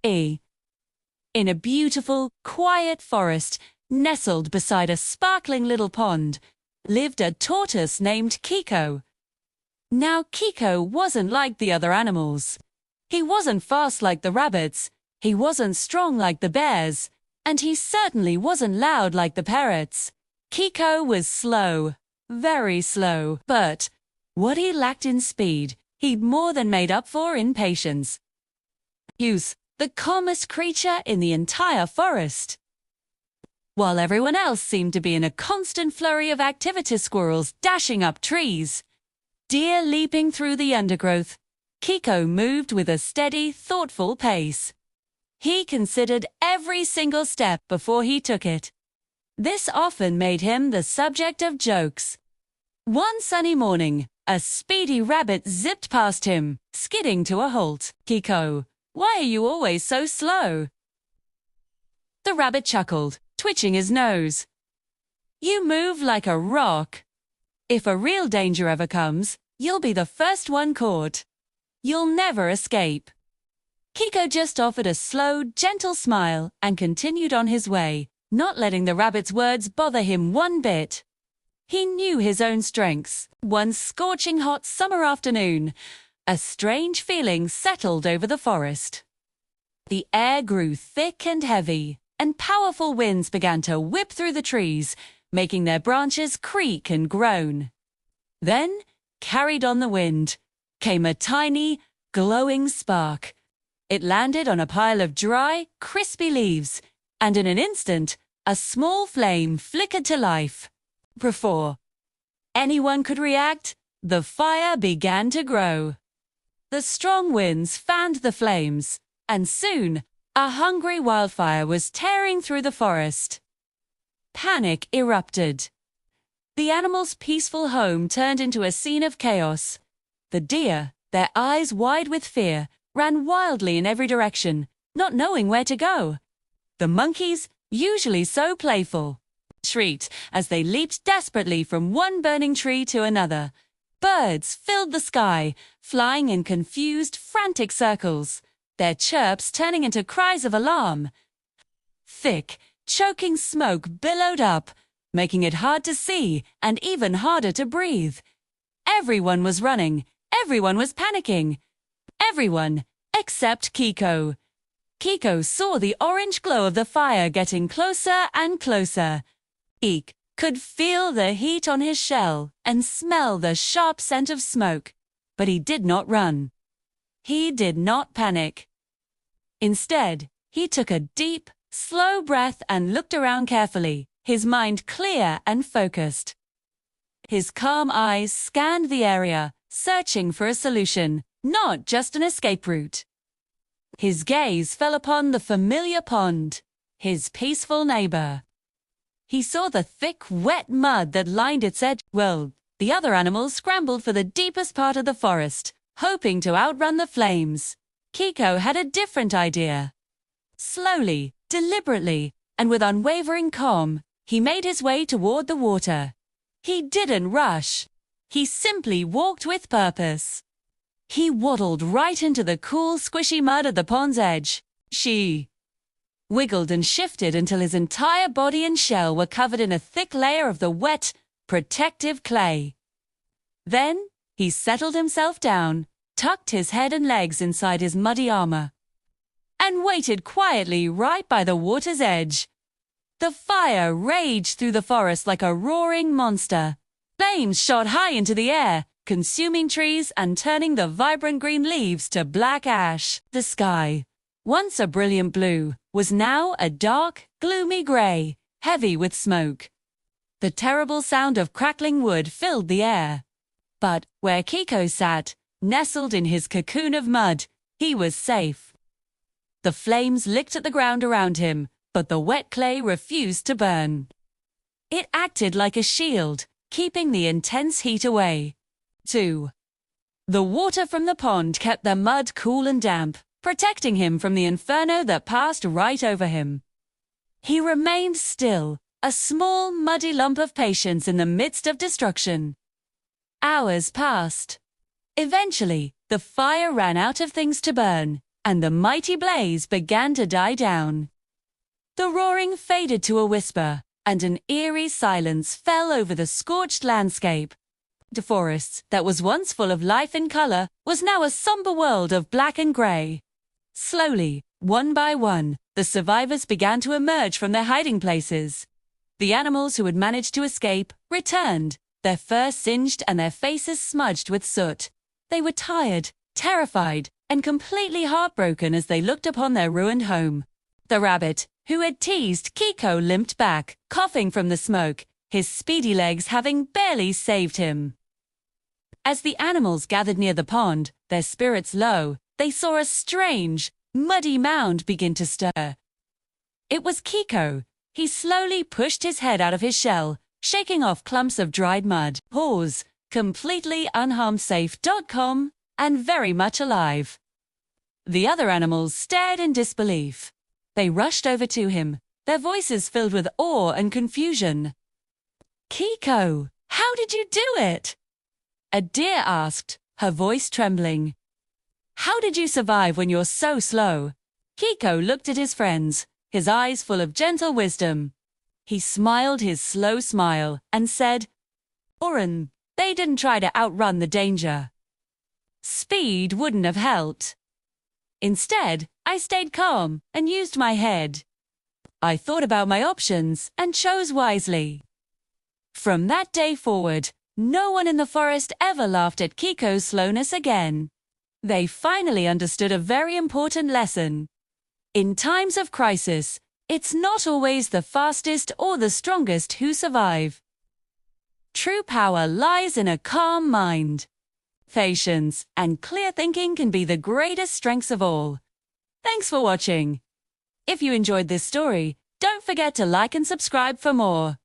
In a beautiful, quiet forest, nestled beside a sparkling little pond, lived a tortoise named Kiko. Now, Kiko wasn't like the other animals. He wasn't fast like the rabbits, he wasn't strong like the bears, and he certainly wasn't loud like the parrots. Kiko was slow, very slow, but what he lacked in speed, he'd more than made up for in patience. He was the calmest creature in the entire forest. While everyone else seemed to be in a constant flurry of activity, squirrels dashing up trees, deer leaping through the undergrowth, Kiko moved with a steady, thoughtful pace. He considered every single step before he took it. This often made him the subject of jokes. One sunny morning, a speedy rabbit zipped past him, skidding to a halt. "Kiko, why are you always so slow?" The rabbit chuckled, twitching his nose. "You move like a rock. If a real danger ever comes, you'll be the first one caught. You'll never escape." Kiko just offered a slow, gentle smile and continued on his way, not letting the rabbit's words bother him one bit. He knew his own strengths. One scorching hot summer afternoon, a strange feeling settled over the forest. The air grew thick and heavy, and powerful winds began to whip through the trees, making their branches creak and groan. Then, carried on the wind, came a tiny, glowing spark. It landed on a pile of dry, crispy leaves, and in an instant, a small flame flickered to life. Before anyone could react, the fire began to grow. The strong winds fanned the flames, and soon, a hungry wildfire was tearing through the forest. Panic erupted. The animals' peaceful home turned into a scene of chaos. The deer, their eyes wide with fear, ran wildly in every direction, not knowing where to go. The monkeys, usually so playful, shrieked as they leaped desperately from one burning tree to another. Birds filled the sky, flying in confused, frantic circles, their chirps turning into cries of alarm. Thick, choking smoke billowed up, making it hard to see and even harder to breathe. Everyone was running, everyone was panicking. Everyone except Kiko. Kiko saw the orange glow of the fire getting closer and closer. He could feel the heat on his shell and smell the sharp scent of smoke, but he did not run. He did not panic. Instead, he took a deep, slow breath and looked around carefully, his mind clear and focused. His calm eyes scanned the area, searching for a solution, not just an escape route. His gaze fell upon the familiar pond, his peaceful neighbor. He saw the thick, wet mud that lined its edge. Well, the other animals scrambled for the deepest part of the forest, hoping to outrun the flames. Kiko had a different idea. Slowly, deliberately, and with unwavering calm, he made his way toward the water. He didn't rush. He simply walked with purpose. He waddled right into the cool, squishy mud at the pond's edge. She wiggled and shifted until his entire body and shell were covered in a thick layer of the wet, protective clay. Then, he settled himself down, tucked his head and legs inside his muddy armor, and waited quietly right by the water's edge. The fire raged through the forest like a roaring monster. Flames shot high into the air, consuming trees and turning the vibrant green leaves to black ash. The sky, once a brilliant blue, was now a dark, gloomy gray, heavy with smoke. The terrible sound of crackling wood filled the air. But where Kiko sat, nestled in his cocoon of mud, he was safe. The flames licked at the ground around him, but the wet clay refused to burn. It acted like a shield, keeping the intense heat away. 2. The water from the pond kept the mud cool and damp, protecting him from the inferno that passed right over him. He remained still, a small, muddy lump of patience in the midst of destruction. Hours passed. Eventually, the fire ran out of things to burn, and the mighty blaze began to die down. The roaring faded to a whisper, and an eerie silence fell over the scorched landscape. The forest, that was once full of life and color, was now a somber world of black and gray. Slowly, one by one, the survivors began to emerge from their hiding places. The animals who had managed to escape returned, their fur singed and their faces smudged with soot. They were tired, terrified, and completely heartbroken as they looked upon their ruined home. The rabbit, who had teased Kiko, limped back, coughing from the smoke, his speedy legs having barely saved him. As the animals gathered near the pond, their spirits low, they saw a strange, muddy mound begin to stir. It was Kiko. He slowly pushed his head out of his shell, shaking off clumps of dried mud. Pause. Completely unharmsafe.com, and very much alive. The other animals stared in disbelief. They rushed over to him, their voices filled with awe and confusion. "Kiko, how did you do it?" a deer asked, her voice trembling. "How did you survive when you're so slow?" Kiko looked at his friends, his eyes full of gentle wisdom. He smiled his slow smile and said, "Oren, they didn't try to outrun the danger. Speed wouldn't have helped. Instead, I stayed calm and used my head. I thought about my options and chose wisely." From that day forward, no one in the forest ever laughed at Kiko's slowness again. They finally understood a very important lesson. In times of crisis, it's not always the fastest or the strongest who survive. True power lies in a calm mind. Patience and clear thinking can be the greatest strengths of all. Thanks for watching. If you enjoyed this story, don't forget to like and subscribe for more.